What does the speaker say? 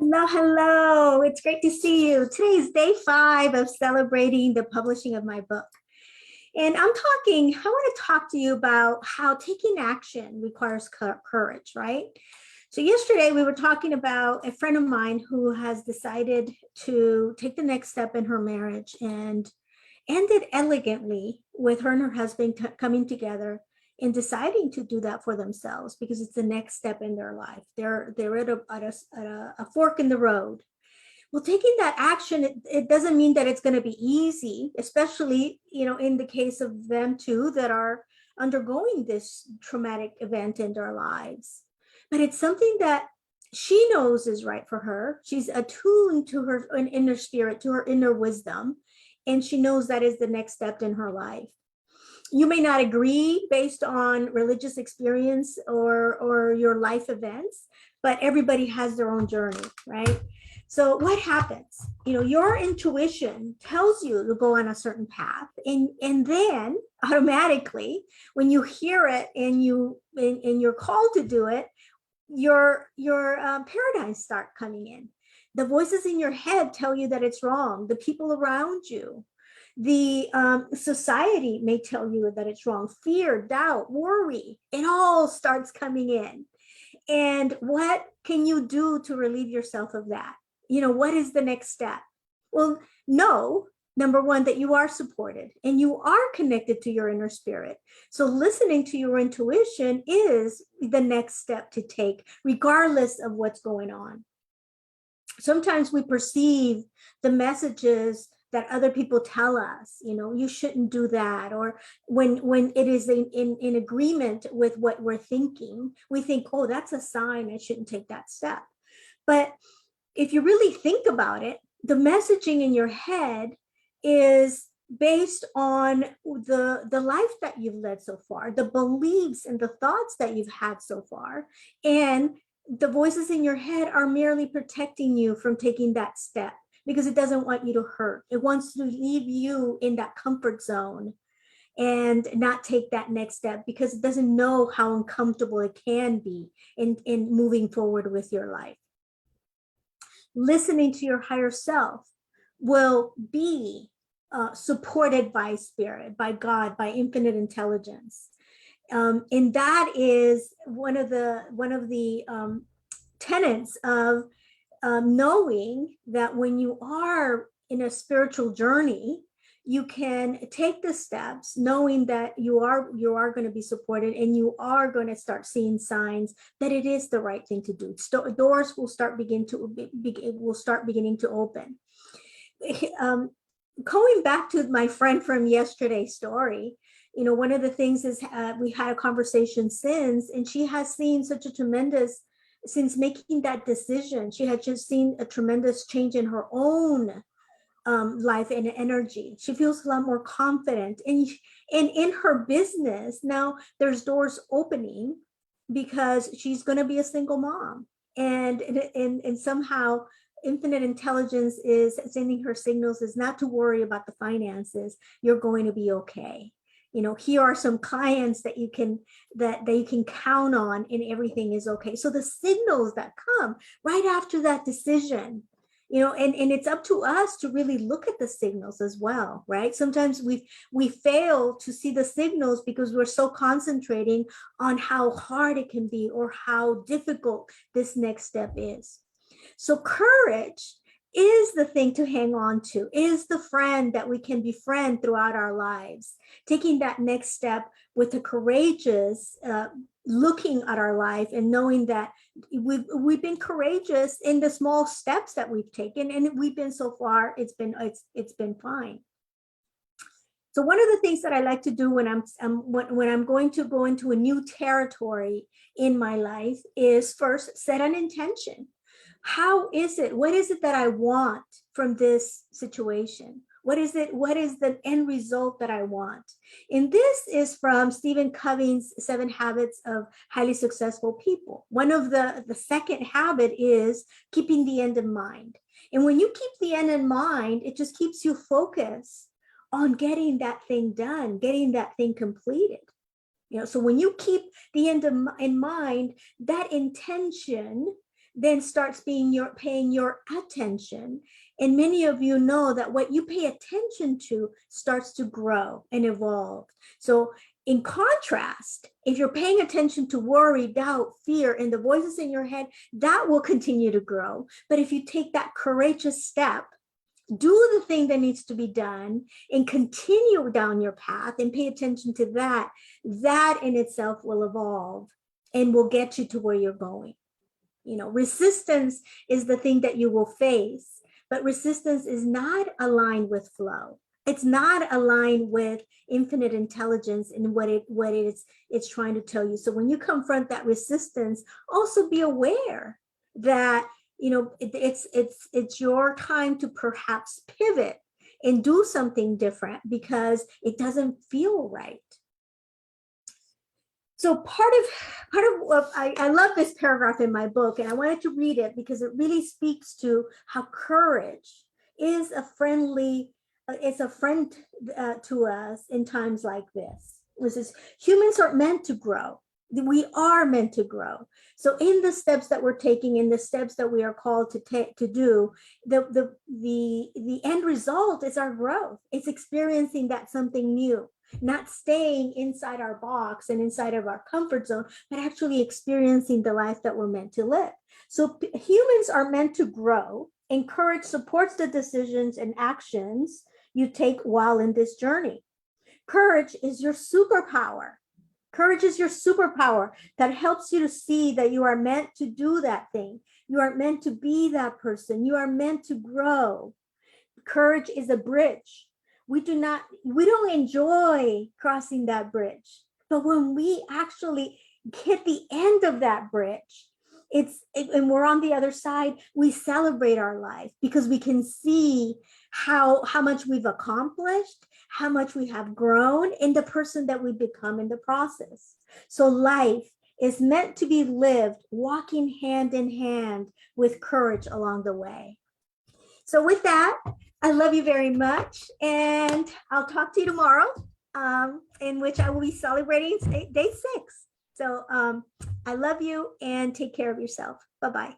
Hello, hello. It's great to see you. Today is day 5 of celebrating the publishing of my book. And I want to talk to you about how taking action requires courage, right? So yesterday we were talking about a friend of mine who has decided to take the next step in her marriage and ended elegantly with her and her husband coming together and deciding to do that for themselves because it's the next step in their life. They're at a fork in the road. Well, taking that action, it doesn't mean that it's going to be easy, especially, in the case of them too that are undergoing this traumatic event in their lives. But it's something that she knows is right for her. She's attuned to her inner spirit, to her inner wisdom, and she knows that is the next step in her life. You may not agree based on religious experience or your life events, but everybody has their own journey, right? So what happens? Your intuition tells you to go on a certain path, and then automatically, when you hear it and you're called to do it, your paradigms start coming in. The voices in your head tell you that it's wrong. The people around you, the society may tell you that it's wrong. Fear, doubt, worry, it all starts coming in. And what can you do to relieve yourself of that? What is the next step? Well, know, number one, that you are supported and you are connected to your inner spirit. So listening to your intuition is the next step to take, regardless of what's going on. Sometimes we perceive the messages that other people tell us, you shouldn't do that, or when it is in agreement with what we're thinking, we think, oh, that's a sign I shouldn't take that step. But if you really think about it, the messaging in your head is based on the life that you've led so far, the beliefs and the thoughts that you've had so far, and the voices in your head are merely protecting you from taking that step because it doesn't want you to hurt. It wants to leave you in that comfort zone and not take that next step because it doesn't know how uncomfortable it can be in moving forward with your life. Listening to your higher self will be supported by spirit, by God, by infinite intelligence. And that is one of the tenets of knowing that when you are in a spiritual journey, you can take the steps knowing that you are going to be supported, and you are going to start seeing signs that it is the right thing to do. Doors will start beginning to open. Going back to my friend from yesterday's story, one of the things is we had a conversation since, and she has seen such a tremendous, since making that decision, she had just seen a tremendous change in her own life and energy. She feels a lot more confident, and in her business now there's doors opening because she's going to be a single mom, and somehow infinite intelligence is sending her signals is not to worry about the finances. You're going to be okay. Here are some clients that you can count on, and everything is okay. So the signals that come right after that decision, and it's up to us to really look at the signals as well, right? Sometimes we fail to see the signals because we're so concentrating on how hard it can be or how difficult this next step is. So courage is the thing to hang on to, is the friend that we can befriend throughout our lives. Taking that next step with a courageous looking at our life and knowing that we've been courageous in the small steps that we've taken, and we've been so far, it's been fine. So one of the things that I like to do when I'm going to go into a new territory in my life is first set an intention. How is it? What is it that I want from this situation? What is it? What is the end result that I want? And this is from Stephen Covey's 7 Habits of Highly Successful People. One of the second habit is keeping the end in mind. And when you keep the end in mind, it just keeps you focused on getting that thing done, getting that thing completed. So when you keep the end in mind, that intention then starts paying your attention. And many of you know that what you pay attention to starts to grow and evolve. So in contrast, if you're paying attention to worry, doubt, fear, and the voices in your head, that will continue to grow. But if you take that courageous step, do the thing that needs to be done and continue down your path and pay attention to that, that in itself will evolve and will get you to where you're going. You know, resistance is the thing that you will face, but resistance is not aligned with flow. It's not aligned with infinite intelligence in what it's trying to tell you. So when you confront that resistance, also be aware that, you know, it's your time to perhaps pivot and do something different because it doesn't feel right. So part of what I love this paragraph in my book, and I wanted to read it because it really speaks to how courage is a friend to us in times like this. This is, humans are meant to grow. We are meant to grow. So in the steps that we're taking, in the steps that we are called to do, the end result is our growth. It's experiencing that something new, not staying inside our box and inside of our comfort zone, but actually experiencing the life that we're meant to live. So humans are meant to grow, and courage supports the decisions and actions you take while in this journey. Courage is your superpower. Courage is your superpower that helps you to see that you are meant to do that thing. You are meant to be that person. You are meant to grow. Courage is a bridge. We don't enjoy crossing that bridge. But when we actually hit the end of that bridge, and we're on the other side, we celebrate our life because we can see how much we've accomplished, how much we have grown, and the person that we become in the process. So life is meant to be lived walking hand in hand with courage along the way. So with that, I love you very much, and I'll talk to you tomorrow, in which I will be celebrating day 6. So I love you, and take care of yourself. Bye-bye.